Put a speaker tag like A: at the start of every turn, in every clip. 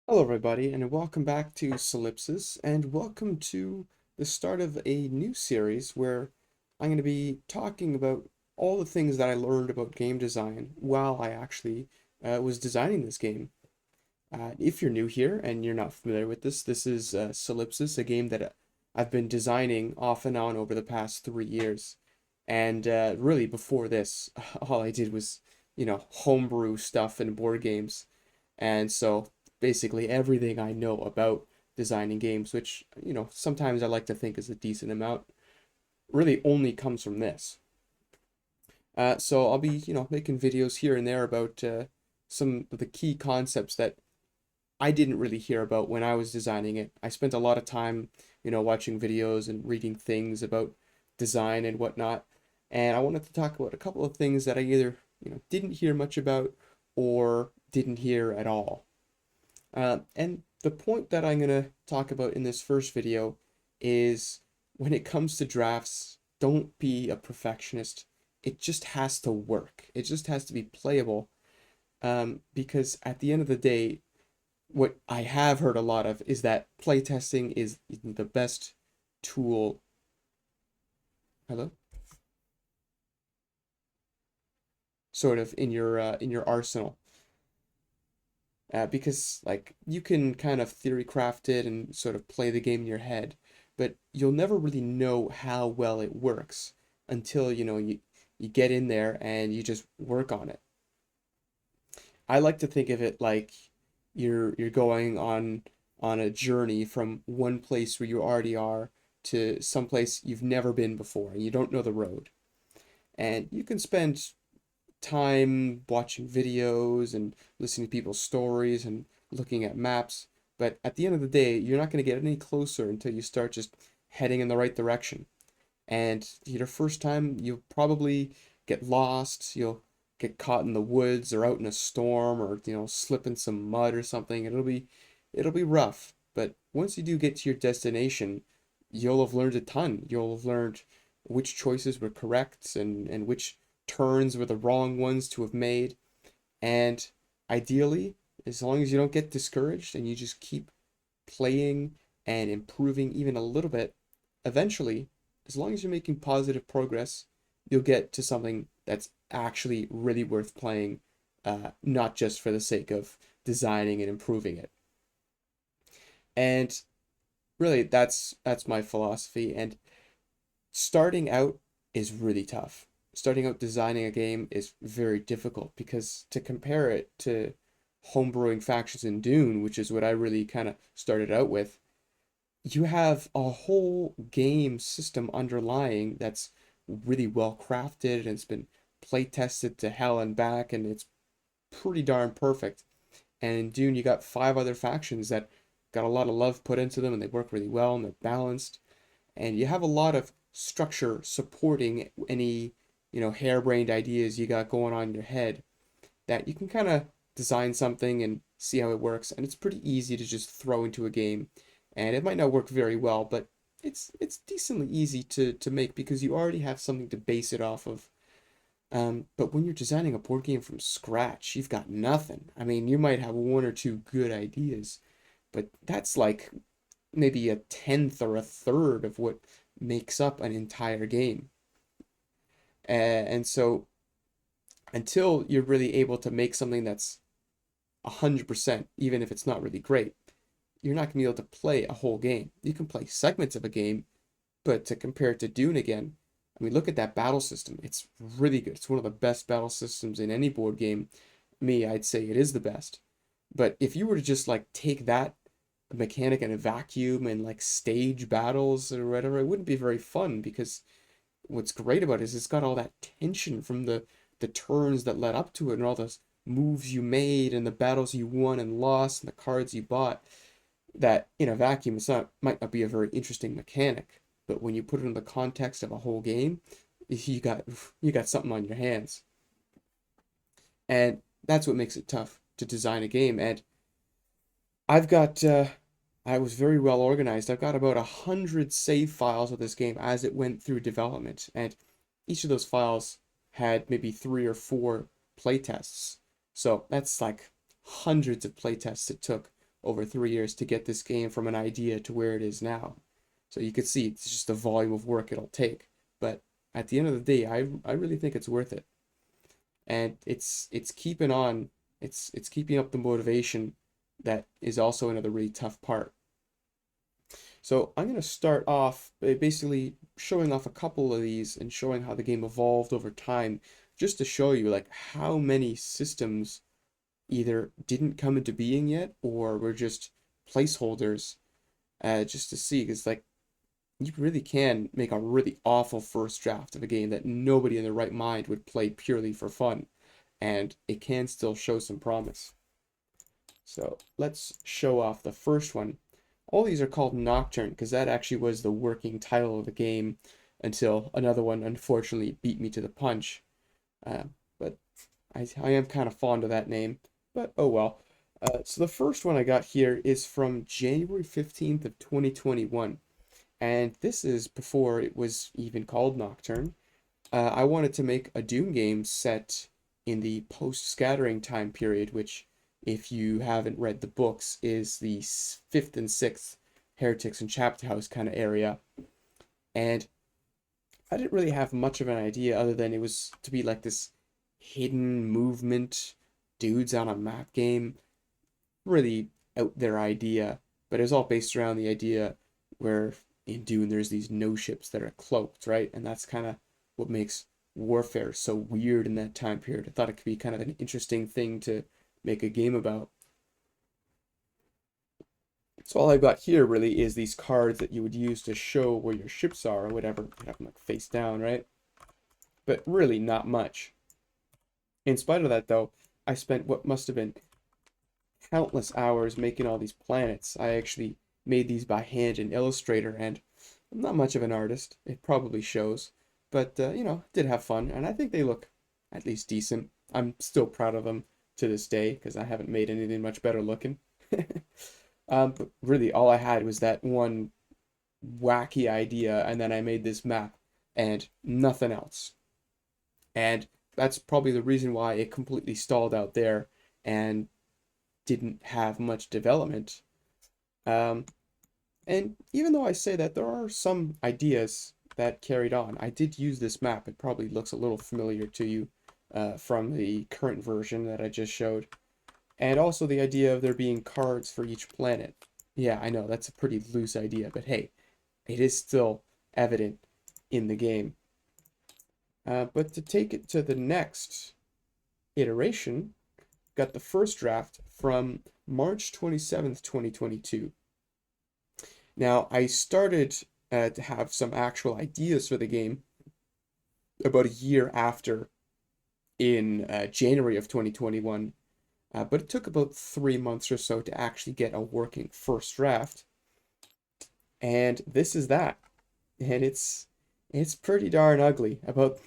A: Hello, everybody, and welcome back to Solipsis, and welcome to the start of a new series where I'm going to be talking about all the things that I learned about game design while I actually was designing this game. If you're new here and you're not familiar with this, this is Solipsis, a game that I've been designing off and on over the past 3 years. And really, before this, all I did was, homebrew stuff and board games. And so basically everything I know about designing games, which, sometimes I like to think is a decent amount, really only comes from this. So I'll be, making videos here and there about some of the key concepts that I didn't really hear about when I was designing it. I spent a lot of time, watching videos and reading things about design and whatnot. And I wanted to talk about a couple of things that I either, didn't hear much about or didn't hear at all. And the point that I'm going to talk about in this first video is when it comes to drafts, don't be a perfectionist. It just has to work. It just has to be playable. Because at the end of the day, what I have heard a lot of is that playtesting is the best tool. Hello? Sort of in your arsenal. Because like you can kind of theory craft it and sort of play the game in your head, but you'll never really know how well it works until you get in there and you just work on it. I like to think of it like you're going on a journey from one place where you already are to some place you've never been before and you don't know the road. And you can spend time watching videos and listening to people's stories and looking at maps. But at the end of the day, you're not going to get any closer until you start just heading in the right direction. And your first time, you'll probably get lost. You'll get caught in the woods or out in a storm or slip in some mud or something. It'll be rough. But once you do get to your destination, you'll have learned a ton. You'll have learned which choices were correct and which turns were the wrong ones to have made. And ideally, as long as you don't get discouraged and you just keep playing and improving even a little bit, eventually, as long as you're making positive progress, you'll get to something that's actually really worth playing, not just for the sake of designing and improving it. And really, that's my philosophy. And starting out is really tough. Starting out designing a game is very difficult because to compare it to homebrewing factions in Dune, which is what I really kind of started out with, you have a whole game system underlying that's really well crafted and it's been play tested to hell and back and it's pretty darn perfect. And in Dune, you got five other factions that got a lot of love put into them and they work really well and they're balanced and you have a lot of structure supporting any harebrained ideas you got going on in your head that you can kind of design something and see how it works, and it's pretty easy to just throw into a game, and it might not work very well, but it's decently easy to make because you already have something to base it off of. But when you're designing a board game from scratch, you've got nothing. I mean, you might have one or two good ideas, but that's like maybe a tenth or a third of what makes up an entire game. And so until you're really able to make something that's 100%, even if it's not really great, you're not going to be able to play a whole game. You can play segments of a game, but to compare it to Dune again, I mean, look at that battle system. It's really good. It's one of the best battle systems in any board game. Me, I'd say it is the best. But if you were to just like take that mechanic in a vacuum and like stage battles or whatever, it wouldn't be very fun because what's great about it is it's got all that tension from the turns that led up to it and all those moves you made and the battles you won and lost and the cards you bought that in a vacuum it's not might not be a very interesting mechanic, but when you put it in the context of a whole game, you got you got something on your hands. And that's what makes it tough to design a game. And I've got I was very well organized. I've got about 100 save files of this game as it went through development, and each of those files had maybe three or four playtests. So that's like hundreds of playtests it took over 3 years to get this game from an idea to where it is now. So you could see it's just the volume of work it'll take. But at the end of the day, I really think it's worth it. And it's keeping on, it's keeping up the motivation that is also another really tough part. So I'm going to start off by basically showing off a couple of these and showing how the game evolved over time, just to show you like how many systems either didn't come into being yet or were just placeholders, just to see, because like you really can make a really awful first draft of a game that nobody in their right mind would play purely for fun, and it can still show some promise. So let's show off the first one. All these are called Nocturne because that actually was the working title of the game until another one unfortunately beat me to the punch. But I am kind of fond of that name, but oh well. So the first one I got here is from January 15th of 2021, and this is before it was even called Nocturne. I wanted to make a Doom game set in the post-scattering time period, which, if you haven't read the books, is the fifth and sixth Heretics and Chapter House kind of area. And I didn't really have much of an idea other than it was to be like this hidden movement, dudes on a map game, really out there idea. But it was all based around the idea where in Dune there's these no ships that are cloaked, right? And that's kind of what makes warfare so weird in that time period. I thought it could be kind of an interesting thing to make a game about. So all I've got here really is these cards that you would use to show where your ships are or whatever. You have them like face down, right? But really not much. In spite of that though, I spent what must have been countless hours making all these planets. I actually made these by hand in Illustrator, and I'm not much of an artist. It probably shows. But, did have fun, and I think they look at least decent. I'm still proud of them to this day, because I haven't made anything much better looking. But really, all I had was that one wacky idea, and then I made this map, and nothing else. And that's probably the reason why it completely stalled out there and didn't have much development. Um, and even though I say that, there are some ideas that carried on. I did use this map. It probably looks a little familiar to you from the current version that I just showed. And also the idea of there being cards for each planet. Yeah, I know, that's a pretty loose idea, but hey, it is still evident in the game. But to take it to the next iteration, got the first draft from March 27th, 2022. Now, I started to have some actual ideas for the game about a year after, in January of 2021, but it took about 3 months or so to actually get a working first draft. And this is that. And it's pretty darn ugly. About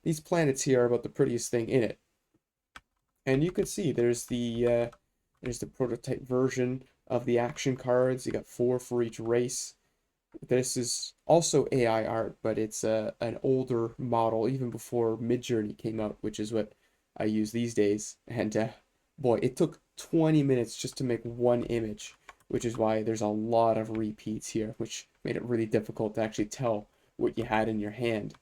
A: these planets here are about the prettiest thing in it. And you can see there's the prototype version of the action cards. You got 4 for each race. This is also AI art, but it's an older model, even before Midjourney came out, which is what I use these days. And boy, it took 20 minutes just to make one image, which is why there's a lot of repeats here, which made it really difficult to actually tell what you had in your hand.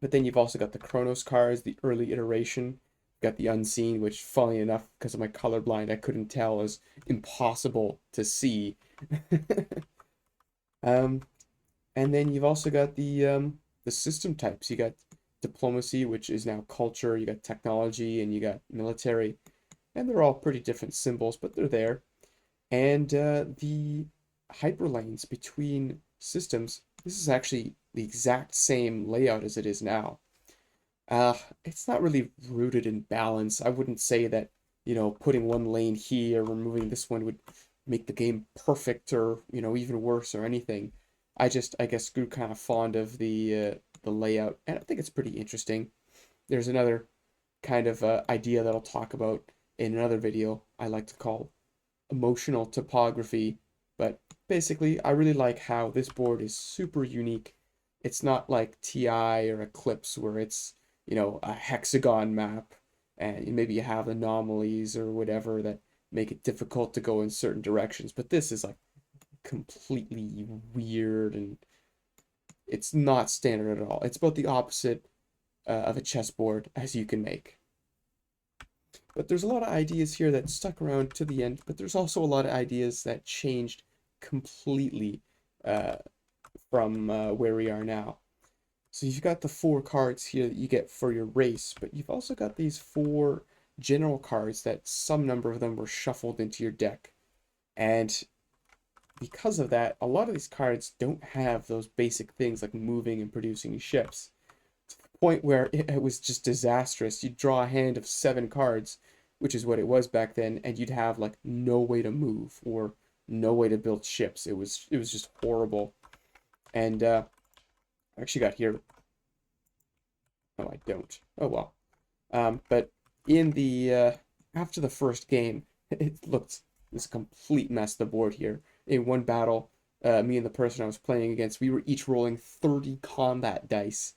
A: But then you've also got the Chronos cards, the early iteration. Got the Unseen, which, funny enough, because of my colorblind, I couldn't tell is impossible to see. And then you've also got the system types. You got diplomacy, which is now culture. You got technology, and you got military, and they're all pretty different symbols, but they're there. And the hyperlanes between systems. This is actually the exact same layout as it is now. It's not really rooted in balance. I wouldn't say that, putting one lane here, removing this one would make the game perfect or, even worse or anything. I guess, grew kind of fond of the layout, and I think it's pretty interesting. There's another kind of idea that I'll talk about in another video I like to call emotional topography, but basically, I really like how this board is super unique. It's not like TI or Eclipse where it's, a hexagon map and maybe you have anomalies or whatever that make it difficult to go in certain directions. But this is like completely weird, and it's not standard at all. It's about the opposite of a chessboard as you can make. But there's a lot of ideas here that stuck around to the end, but there's also a lot of ideas that changed completely uh, from where we are now. So you've got the 4 cards here that you get for your race, but you've also got these 4 general cards that some number of them were shuffled into your deck. And because of that, a lot of these cards don't have those basic things like moving and producing ships. To the point where it was just disastrous. You'd draw a hand of 7 cards, which is what it was back then, and you'd have like no way to move or no way to build ships. It was just horrible. And I actually got here. No, I don't. Oh well. But in the after the first game, it looked this complete mess the board here. In one battle, me and the person I was playing against, we were each rolling 30 combat dice,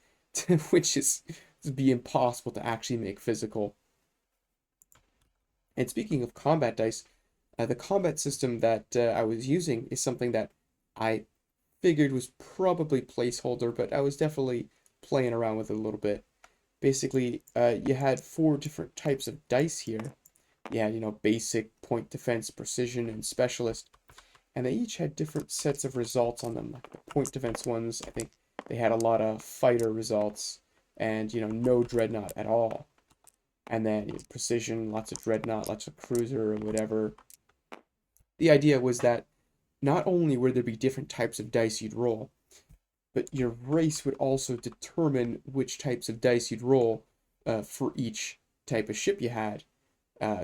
A: which is to be impossible to actually make physical. And speaking of combat dice, the combat system that I was using is something that I figured was probably placeholder, but I was definitely playing around with it a little bit. Basically, you had 4 different types of dice here. You had, basic, point defense, precision, and specialist. And they each had different sets of results on them. Like the point defense ones, I think they had a lot of fighter results and, no dreadnought at all. And then precision, lots of dreadnought, lots of cruiser or whatever. The idea was that not only would there be different types of dice you'd roll, but your race would also determine which types of dice you'd roll for each type of ship you had.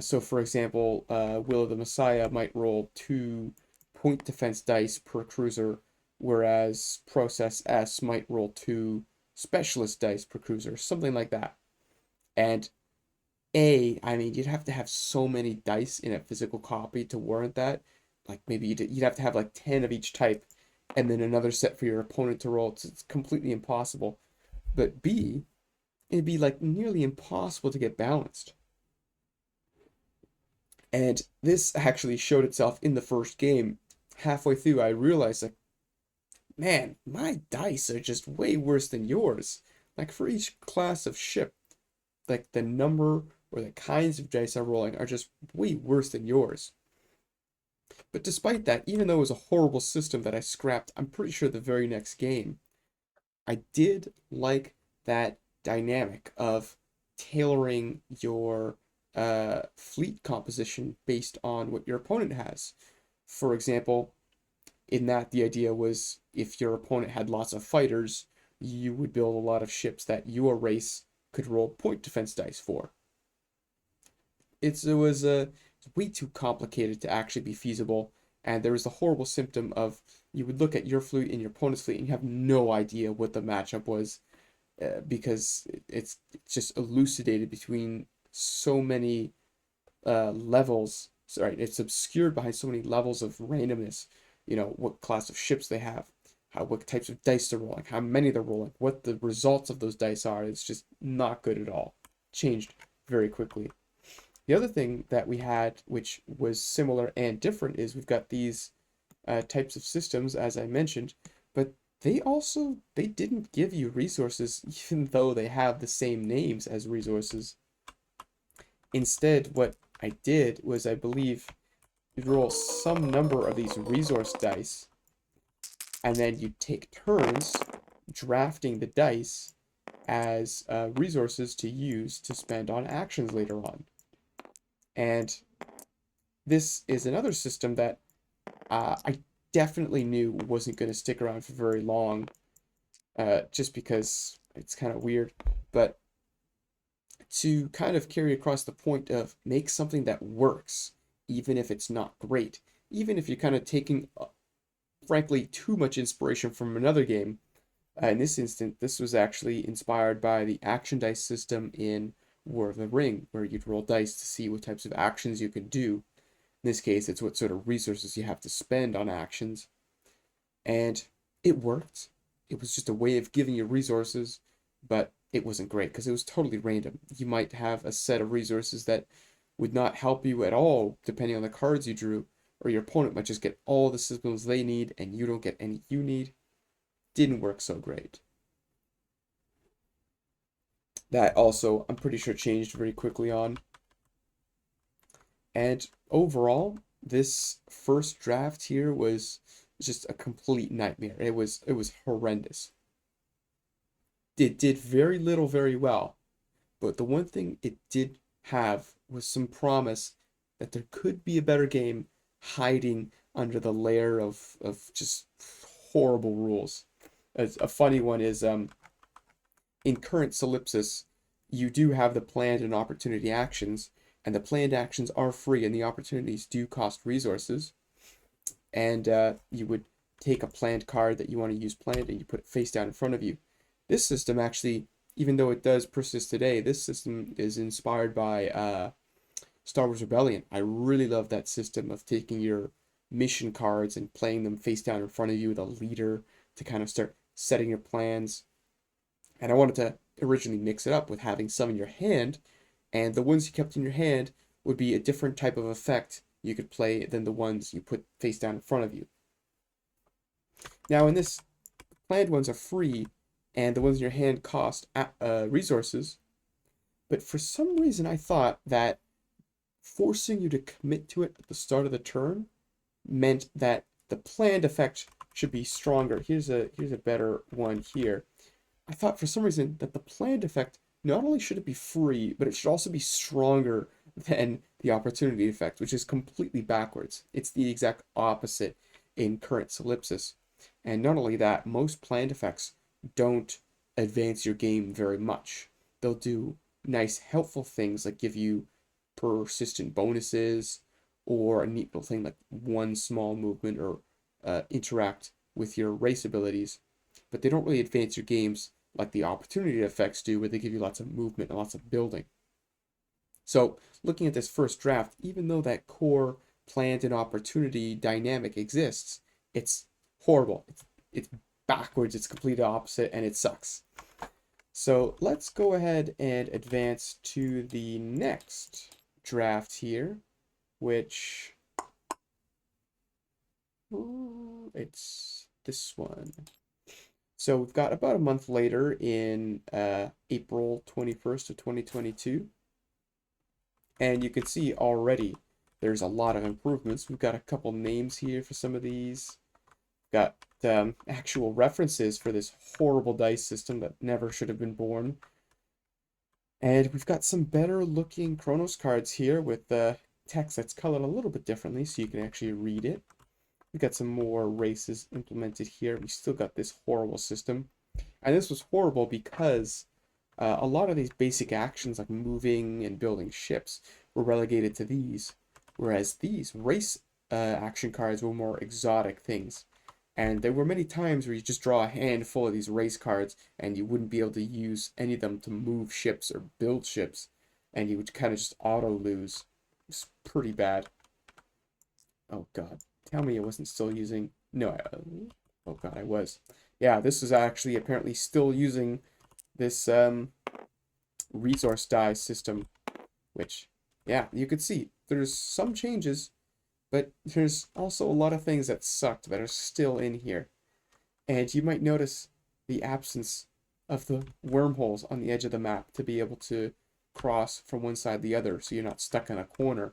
A: So, for example, Will of the Messiah might roll 2 point defense dice per cruiser, whereas Process S might roll 2 specialist dice per cruiser, something like that. And I mean, you'd have to have so many dice in a physical copy to warrant that. Like maybe you'd have to have like 10 of each type, and then another set for your opponent to roll. It's completely impossible. But B, it'd be like nearly impossible to get balanced. And this actually showed itself in the first game. Halfway through, I realized, like, man, my dice are just way worse than yours. Like, for each class of ship, like, the number or the kinds of dice I'm rolling are just way worse than yours. But despite that, even though it was a horrible system that I scrapped, I'm pretty sure the very next game, I did like that dynamic of tailoring your fleet composition based on what your opponent has. For example, in that the idea was if your opponent had lots of fighters, you would build a lot of ships that your race could roll point defense dice for. It was way too complicated to actually be feasible, and there was the horrible symptom of you would look at your fleet and your opponent's fleet and you have no idea what the matchup was because it's just elucidated between so many levels. Sorry, it's obscured behind so many levels of randomness. What class of ships they have, what types of dice they're rolling, how many they're rolling, what the results of those dice are. It's just not good at all. Changed very quickly. The other thing that we had, which was similar and different, is we've got these types of systems, as I mentioned, but they didn't give you resources, even though they have the same names as resources. Instead, what I did was, I believe, you'd roll some number of these resource dice, and then you take turns drafting the dice as resources to use to spend on actions later on. And this is another system that I definitely knew wasn't going to stick around for very long, just because it's kind of weird. But to kind of carry across the point of make something that works, even if it's not great, even if you're kind of taking, frankly, too much inspiration from another game. In this instance, this was actually inspired by the action dice system in War of the Ring, where you'd roll dice to see what types of actions you could do. In this case, it's what sort of resources you have to spend on actions. And it worked. It was just a way of giving you resources, but it wasn't great because it was totally random. You might have a set of resources that would not help you at all depending on the cards you drew, or your opponent might just get all the symbols they need and you don't get any you need. Didn't work so great. That also, I'm pretty sure, changed very quickly on. And overall, this first draft here was just a complete nightmare. It was horrendous. It did very little very well, but the one thing it did have was some promise that there could be a better game hiding under the layer of just horrible rules. A funny one is in current Solipsis, you do have the planned and opportunity actions, and the planned actions are free, and the opportunities do cost resources. And you would take a planned card that you want to use planned, and you put it face down in front of you. This system actually, even though it does persist today, this system is inspired by Star Wars Rebellion. I really love that system of taking your mission cards and playing them face down in front of you with a leader to kind of start setting your plans. And I wanted to originally mix it up with having some in your hand, and the ones you kept in your hand would be a different type of effect you could play than the ones you put face down in front of you. Now in this, planned ones are free, and the ones in your hand cost resources, but for some reason I thought that forcing you to commit to it at the start of the turn meant that the planned effect should be stronger. Here's a better one here. I thought for some reason that the planned effect, not only should it be free, but it should also be stronger than the opportunity effect, which is completely backwards. It's the exact opposite in current Solipsis. And not only that, most planned effects don't advance your game very much. They'll do nice, helpful things like give you persistent bonuses, or a neat little thing like one small movement, or interact with your race abilities, but they don't really advance your games like the opportunity effects do, where they give you lots of movement and lots of building. So looking at this first draft, even though that core planned and opportunity dynamic exists, it's horrible. It's backwards, it's completely opposite, and it sucks. So let's go ahead and advance to the next draft here, which it's this one. So we've got about a month later in April 21st of 2022. And you can see already there's a lot of improvements. We've got a couple names here for some of these. We've got actual references for this horrible dice system that never should have been born. And we've got some better looking Chronos cards here with text that's colored a little bit differently so you can actually read it. We've got some more races implemented here. We still got this horrible system. And this was horrible because a lot of these basic actions like moving and building ships were relegated to these, whereas these race action cards were more exotic things. And there were many times where you just draw a handful of these race cards and you wouldn't be able to use any of them to move ships or build ships, and you would kind of just auto lose. It's pretty bad. Oh god, tell me I wasn't still using... No, oh god, I was. Yeah, this is actually apparently still using this resource die system, which, yeah, you could see there's some changes, but there's also a lot of things that sucked that are still in here. And you might notice the absence of the wormholes on the edge of the map to be able to cross from one side to the other so you're not stuck in a corner.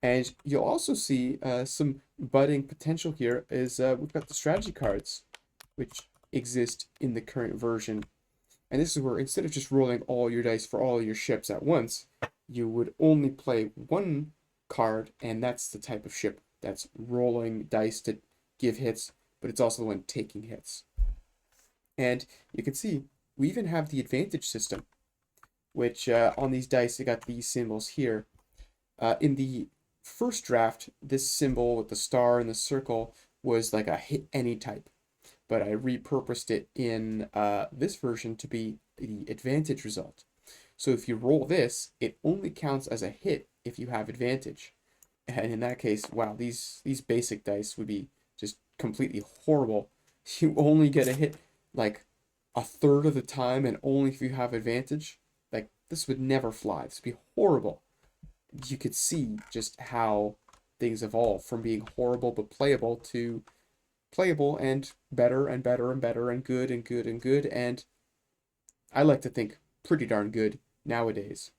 A: And you'll also see some budding potential here is we've got the strategy cards, which exist in the current version. And this is where instead of just rolling all your dice for all your ships at once, you would only play one card, and that's the type of ship that's rolling dice to give hits, but it's also the one taking hits. And you can see we even have the advantage system, which on these dice, they got these symbols here. In the first draft, this symbol with the star and the circle was like a hit any type, but I repurposed it in this version to be the advantage result. So if you roll this, it only counts as a hit if you have advantage. And in that case, wow, these basic dice would be just completely horrible. You only get a hit like a third of the time, and only if you have advantage. Like, this would never fly. This would be horrible. you could see just how things evolve from being horrible but playable to playable and better and better and better and good and good and good, and I like to think pretty darn good nowadays.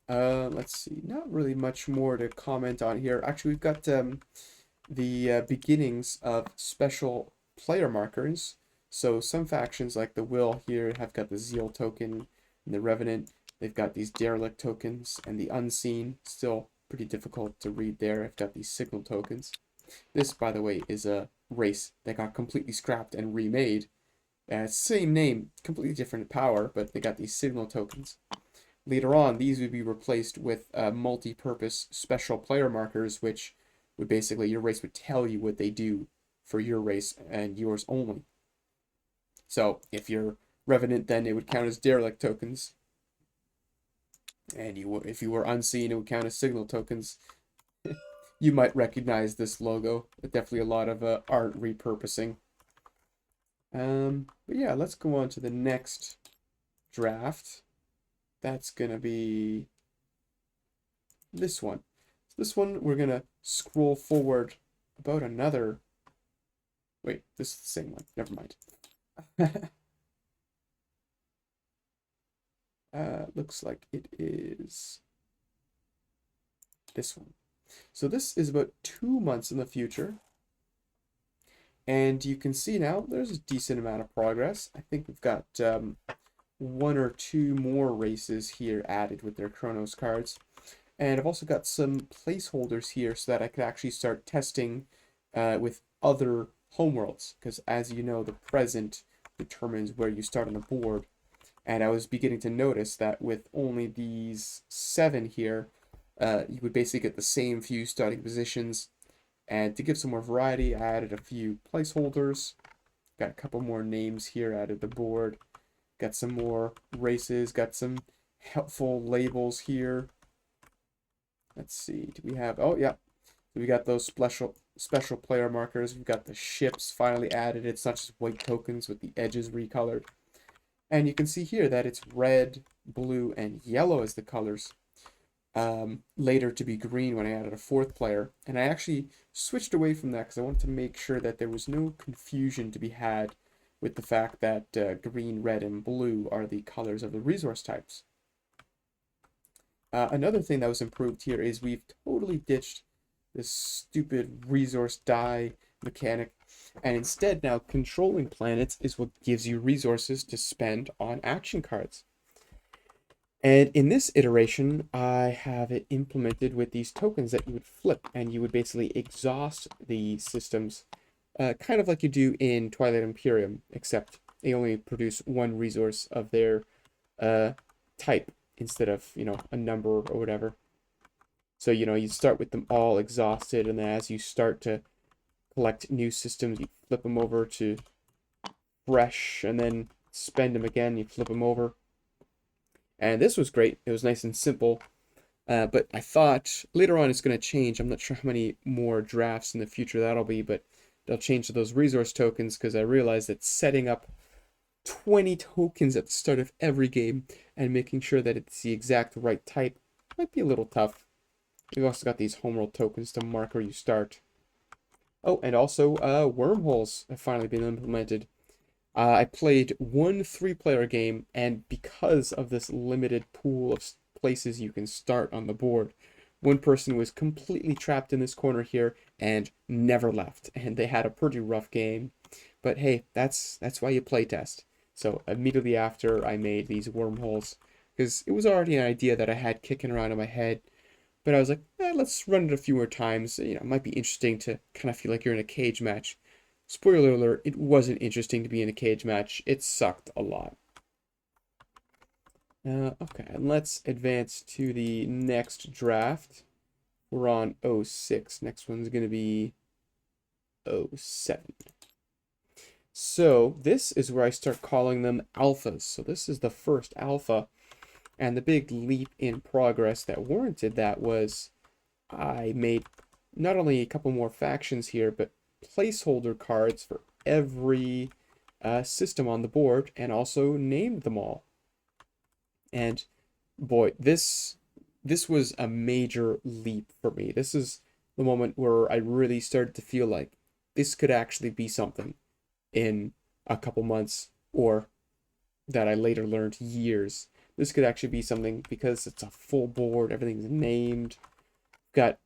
A: Let's see, not really much more to comment on here. Actually, we've got the beginnings of special player markers. So some factions like the Will here have got the Zeal token and the Revenant. They've got these Derelict tokens and the Unseen. Still pretty difficult to read there. I've got these Signal tokens. This, by the way, is a race that got completely scrapped and remade. Same name, completely different power, but they got these Signal tokens. Later on, these would be replaced with multi-purpose special player markers, which would basically, your race would tell you what they do for your race and yours only. So if you're Revenant, then it would count as Derelict tokens, and if you were Unseen, it would count as Signal tokens. You might recognize this logo. Definitely a lot of art repurposing. But yeah, let's go on to the next draft. That's gonna be this one. So this one, we're gonna scroll forward about another. Wait, this is the same one. Never mind. Looks like it is this one. So this is about 2 months in the future. And you can see now there's a decent amount of progress. I think we've got one or two more races here added with their Chronos cards. And I've also got some placeholders here so that I could actually start testing with other homeworlds. Because as you know, the present determines where you start on the board. And I was beginning to notice that with only these 7 here, you would basically get the same few starting positions. And to give some more variety, I added a few placeholders. Got a couple more names here added to the board. Got some more races. Got some helpful labels here. Let's see. Do we have? Oh yeah, we got those special player markers. We've got the ships finally added. It's not just white tokens with the edges recolored. And you can see here that it's red, blue, and yellow as the colors. Later to be green when I added a 4th player. And I actually switched away from that because I wanted to make sure that there was no confusion to be had with the fact that green, red, and blue are the colors of the resource types. Another thing that was improved here is we've totally ditched this stupid resource die mechanic, and instead now controlling planets is what gives you resources to spend on action cards. And in this iteration, I have it implemented with these tokens that you would flip, and you would basically exhaust the systems, kind of like you do in Twilight Imperium, except they only produce one resource of their type instead of, a number or whatever. So, you start with them all exhausted, and then as you start to collect new systems, you flip them over to fresh, and then spend them again, you flip them over. And this was great. It was nice and simple. But I thought later on it's going to change. I'm not sure how many more drafts in the future that'll be, but they'll change to those resource tokens because I realized that setting up 20 tokens at the start of every game and making sure that it's the exact right type might be a little tough. We've also got these homeworld tokens to mark where you start. Oh, and also wormholes have finally been implemented. I played one 3-player game, and because of this limited pool of places you can start on the board, one person was completely trapped in this corner here and never left, and they had a pretty rough game. But hey, that's why you playtest. So immediately after, I made these wormholes, because it was already an idea that I had kicking around in my head. But I was like, let's run it a few more times. It might be interesting to kind of feel like you're in a cage match. Spoiler alert, it wasn't interesting to be in a cage match. It sucked a lot. Okay, and let's advance to the next draft. We're on 06. Next one's going to be 07. So this is where I start calling them alphas. So this is the first alpha. And the big leap in progress that warranted that was I made not only a couple more factions here, but placeholder cards for every system on the board, and also named them all. And boy, this this was a major leap for me. This is the moment where I really started to feel like this could actually be something in a couple months, or that I later learned years. This could actually be something because it's a full board, everything's named. Got,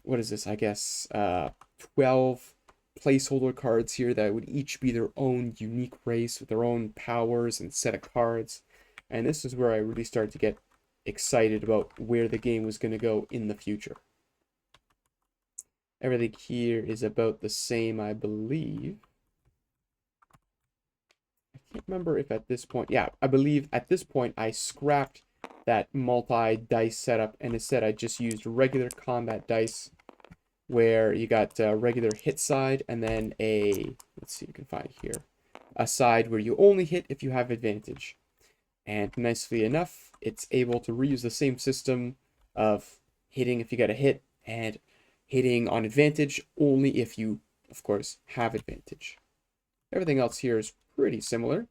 A: what is this? I guess 12 placeholder cards here that would each be their own unique race with their own powers and set of cards. And this is where I really started to get excited about where the game was going to go in the future. Everything here is about the same, I believe. I can't remember if at this point, yeah, I believe at this point I scrapped that multi-dice setup, and instead I just used regular combat dice where you got a regular hit side and then a, let's see if you can find here, a side where you only hit if you have advantage. And nicely enough, it's able to reuse the same system of hitting if you get a hit and hitting on advantage only if you, of course, have advantage. Everything else here is pretty similar.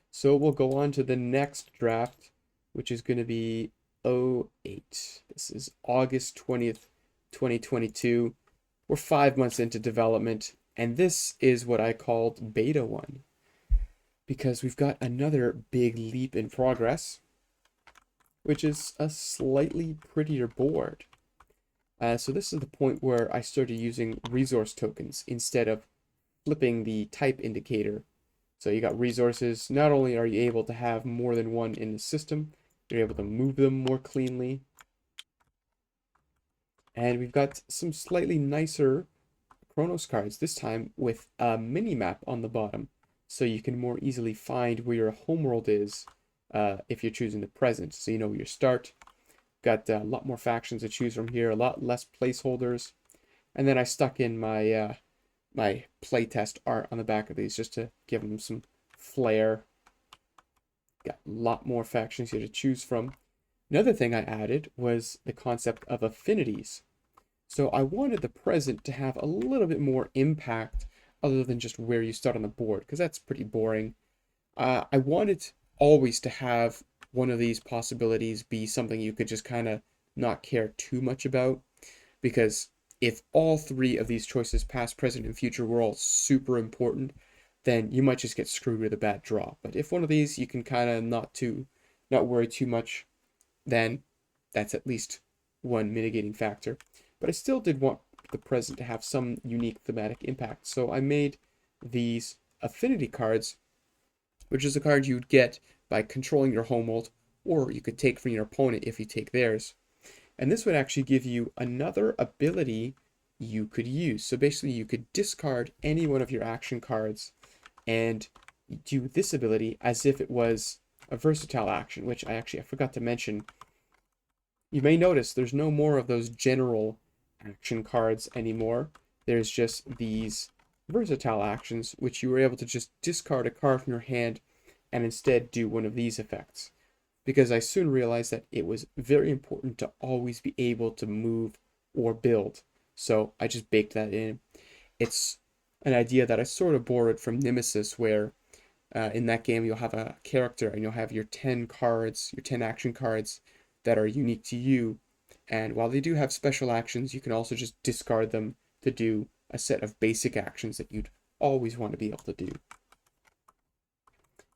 A: So we'll go on to the next draft, which is going to be '08. This is August 20th, 2022. We're 5 months into development, and this is what I called Beta 1, because we've got another big leap in progress, which is a slightly prettier board. So this is the point where I started using resource tokens instead of flipping the type indicator. So you got resources. Not only are you able to have more than one in the system, you're able to move them more cleanly. And we've got some slightly nicer Chronos cards, this time with a mini map on the bottom, so you can more easily find where your homeworld is if you're choosing the present, so you know where you start. Got a lot more factions to choose from here, a lot less placeholders. And then I stuck in my my playtest art on the back of these just to give them some flair. Got a lot more factions here to choose from. Another thing I added was the concept of affinities. So I wanted the present to have a little bit more impact other than just where you start on the board, because that's pretty boring. I wanted always to have one of these possibilities be something you could just kind of not care too much about, because if all three of these choices, past, present, and future, were all super important, then you might just get screwed with a bad draw. But if one of these you can kind of not worry too much, then that's at least one mitigating factor. But I still did want the present to have some unique thematic impact, so I made these affinity cards, which is a card you'd get by controlling your homeworld, or you could take from your opponent if you take theirs. And this would actually give you another ability you could use. So basically you could discard any one of your action cards and do this ability as if it was a versatile action, which I forgot to mention. You may notice there's no more of those general action cards anymore. There's just these versatile actions, which you were able to just discard a card from your hand and instead do one of these effects. Because I soon realized that it was very important to always be able to move or build. So I just baked that in. It's an idea that I sort of borrowed from Nemesis, where in that game you'll have a character and you'll have your 10 cards, your 10 action cards that are unique to you. And while they do have special actions, you can also just discard them to do a set of basic actions that you'd always want to be able to do.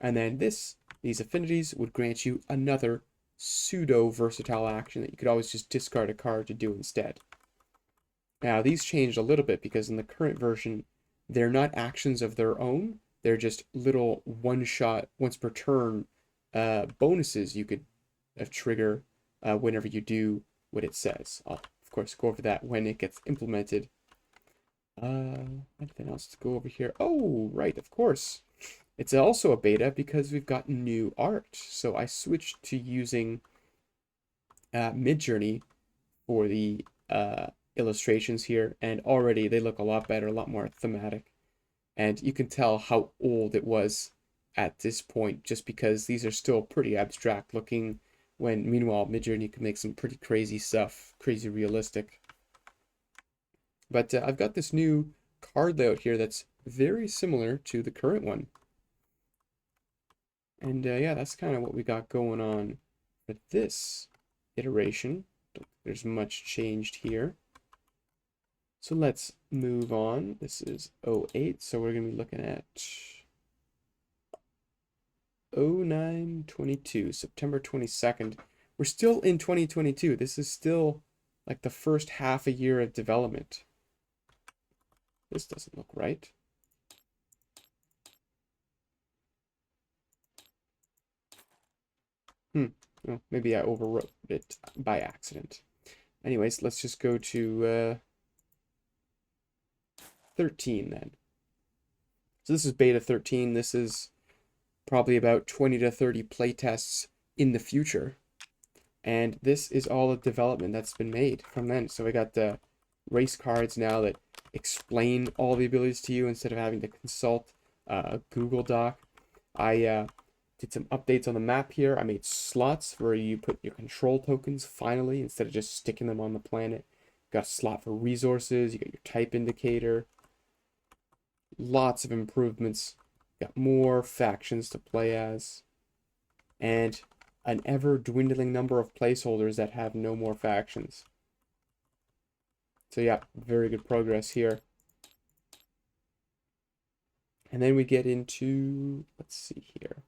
A: And then these affinities would grant you another pseudo-versatile action that you could always just discard a card to do instead. Now, these changed a little bit because in the current version, they're not actions of their own. They're just little one-shot, once per turn bonuses you could trigger whenever you do what it says. I'll, of course, go over that when it gets implemented. Anything else to go over here? Oh, right, of course. It's also a beta because we've got new art. So I switched to using Midjourney for the illustrations here, and already they look a lot better, a lot more thematic. And you can tell how old it was at this point just because these are still pretty abstract looking, when meanwhile Midjourney can make some pretty crazy stuff, crazy realistic. But I've got this new card layout here that's very similar to the current one. And yeah, that's kind of what we got going on for this iteration. There's much changed here. So let's move on. This is 08, so we're going to be looking at 09/22, September 22nd. We're still in 2022. This is still like the first half a year of development. This doesn't look right. Well, maybe I overwrote it by accident. Anyways, let's just go to 13 then. So this is beta 13. This is probably about 20 to 30 playtests in the future. And this is all the development that's been made from then. So we got the race cards now that explain all the abilities to you instead of having to consult a Google Doc. I did some updates on the map here. I made slots where you put your control tokens finally instead of just sticking them on the planet. Got a slot for resources. You got your type indicator. Lots of improvements. Got more factions to play as. And an ever dwindling number of placeholders that have no more factions. So yeah, very good progress here. And then we get into, let's see here.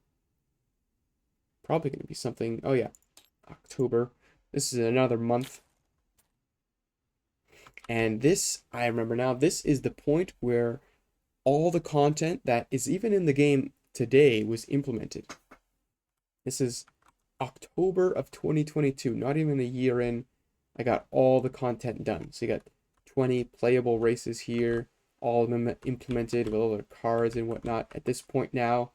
A: Probably going to be something, oh yeah, October. This is another month. And this, I remember now, this is the point where all the content that is even in the game today was implemented. This is October of 2022, not even a year in. I got all the content done. So you got 20 playable races here, all of them implemented with all their cards and whatnot. At this point now,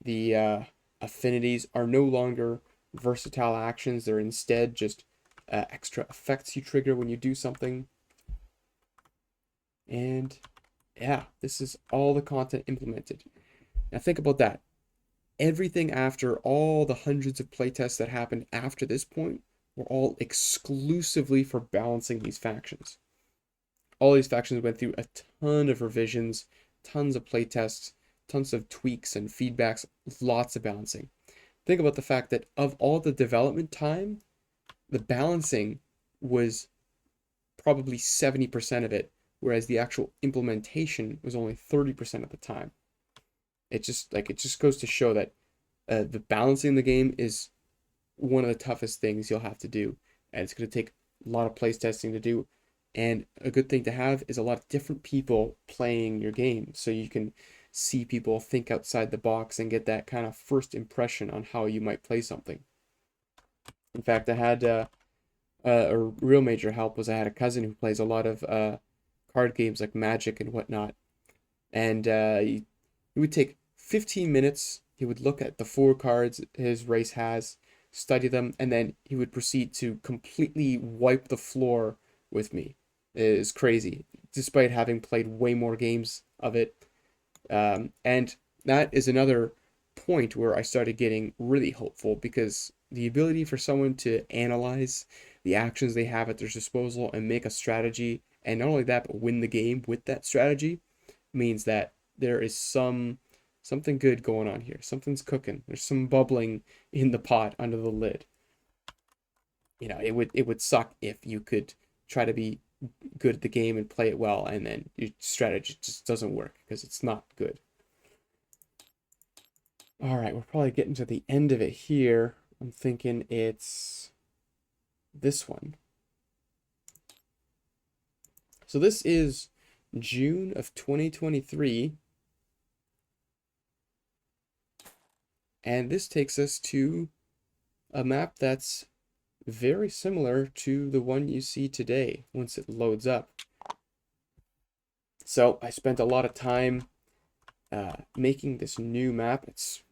A: the affinities are no longer versatile actions. They're instead just extra effects you trigger when you do something. And yeah, this is all the content implemented. Now think about that. Everything after all the hundreds of playtests that happened after this point were all exclusively for balancing these factions. All these factions went through a ton of revisions, tons of playtests, tons of tweaks and feedbacks, lots of balancing. Think about the fact that of all the development time, the balancing was probably 70% of it, whereas the actual implementation was only 30% of the time. It just goes to show that the balancing the game is one of the toughest things you'll have to do, and it's going to take a lot of place testing to do. And a good thing to have is a lot of different people playing your game, so you can see people think outside the box and get that kind of first impression on how you might play something. In fact, I had a real major help was I had a cousin who plays a lot of card games like Magic and whatnot, and he would take 15 minutes. He would look at the 4 cards his race has, study them, and then he would proceed to completely wipe the floor with me. It is crazy, despite having played way more games of it. And that is another point where I started getting really hopeful, because the ability for someone to analyze the actions they have at their disposal and make a strategy, and not only that, but win the game with that strategy, means that there is something good going on here. Something's cooking. There's some bubbling in the pot under the lid. You know, it would suck if you could try to be good at the game and play it well, and then your strategy just doesn't work because it's not good. All right, we're probably getting to the end of it here. I'm thinking it's this one. So this is June of 2023. And this takes us to a map that's very similar to the one you see today once it loads up. So I spent a lot of time making this new map. It's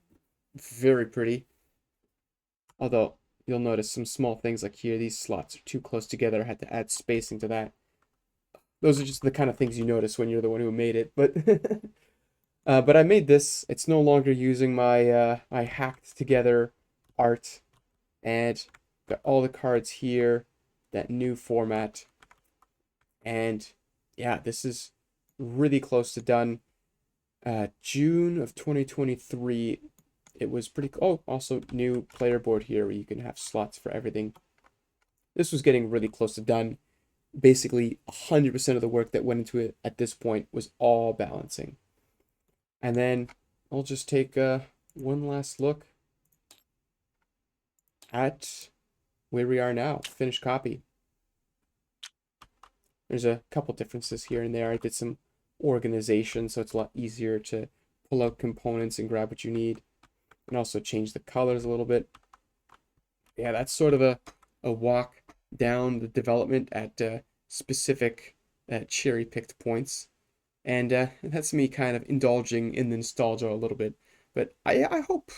A: very pretty. Although you'll notice some small things like here, these slots are too close together. I had to add spacing to that. Those are just the kind of things you notice when you're the one who made it. But I made this. It's no longer using my my hacked together art, and got all the cards here, that new format, and yeah, this is really close to done. June of 2023, it was pretty. Oh, also new player board here where you can have slots for everything. This was getting really close to done. Basically, 100% of the work that went into it at this point was all balancing. And then I'll just take one last look at where we are now. Finished copy. There's a couple differences here and there. I did some organization, so it's a lot easier to pull out components and grab what you need, and also change the colors a little bit. Yeah, that's sort of a walk down the development at specific cherry-picked points. And that's me kind of indulging in the nostalgia a little bit. But I hope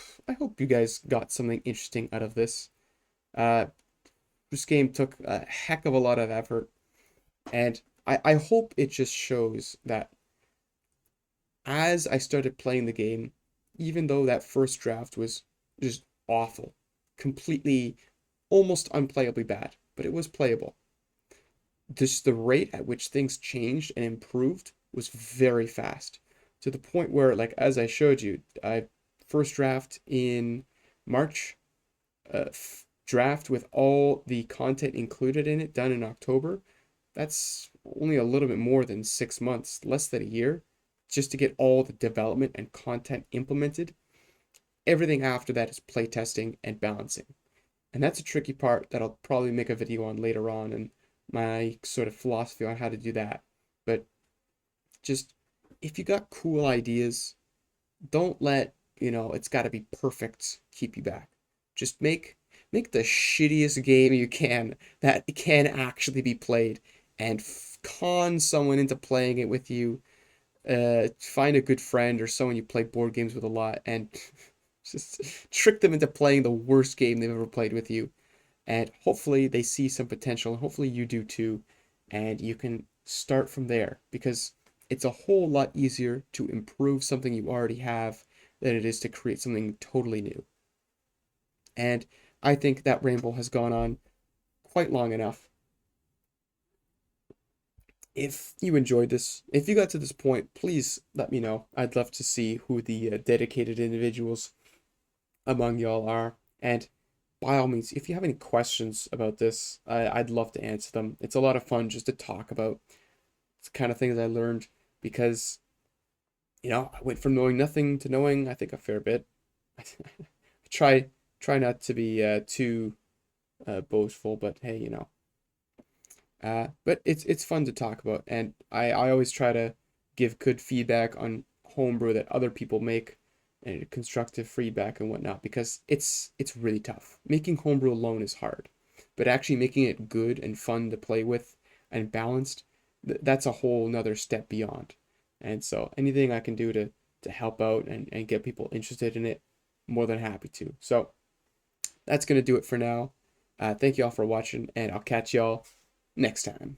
A: you guys got something interesting out of this. Uh, this game took a heck of a lot of effort, and I hope it just shows that as I started playing the game, even though that first draft was just awful, completely, almost unplayably bad, but it was playable. Just the rate at which things changed and improved was very fast, to the point where, like as I showed you, I first draft in March, draft with all the content included in it done in October. That's only a little bit more than 6 months, less than a year, just to get all the development and content implemented. Everything after that is playtesting and balancing. And that's a tricky part that I'll probably make a video on later on, and my sort of philosophy on how to do that. But just if you got cool ideas, don't let, it's got to be perfect keep you back. Just make the shittiest game you can that can actually be played, and con someone into playing it with you. Find a good friend or someone you play board games with a lot, and just trick them into playing the worst game they've ever played with you. And hopefully they see some potential, and hopefully you do too, and you can start from there, because it's a whole lot easier to improve something you already have than it is to create something totally new. And I think that ramble has gone on quite long enough. If you enjoyed this, if you got to this point, please let me know. I'd love to see who the dedicated individuals among y'all are. And by all means, if you have any questions about this, I'd love to answer them. It's a lot of fun just to talk about the kind of things I learned, because, I went from knowing nothing to knowing, I think, a fair bit. I try try not to be too boastful, but hey, but it's fun to talk about, and I always try to give good feedback on homebrew that other people make, and constructive feedback and whatnot, because it's really tough. Making homebrew alone is hard, but actually making it good and fun to play with and balanced, that's a whole nother step beyond. And so anything I can do to help out and get people interested in it, more than happy to. So that's gonna do it for now. Thank you all for watching, and I'll catch y'all next time.